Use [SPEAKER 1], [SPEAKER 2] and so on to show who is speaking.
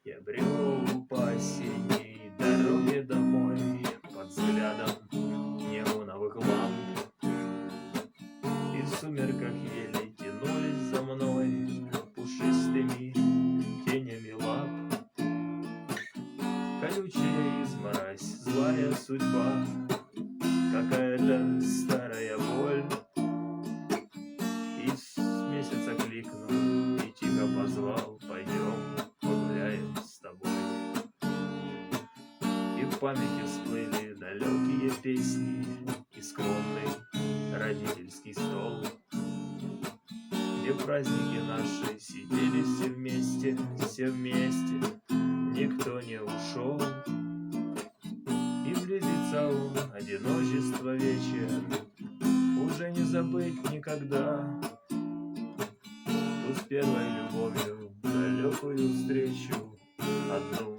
[SPEAKER 1] Я брел по осенней дороге домой под взглядом неоновых ламп, и в сумерках еле тянулись за мной пушистыми тенями лап. Колючая изморозь, злая судьба, какая-то старая боль. И с месяца кликнул и тихо позвал: пойдем погуляем с тобой. И в памяти всплыли далекие песни и скромный родительский стол, где праздники наши сидели все вместе, никто не ушел. И близится он, одиночество вечер, уже не забыть никогда ту с первой любовью далекую встречу, одну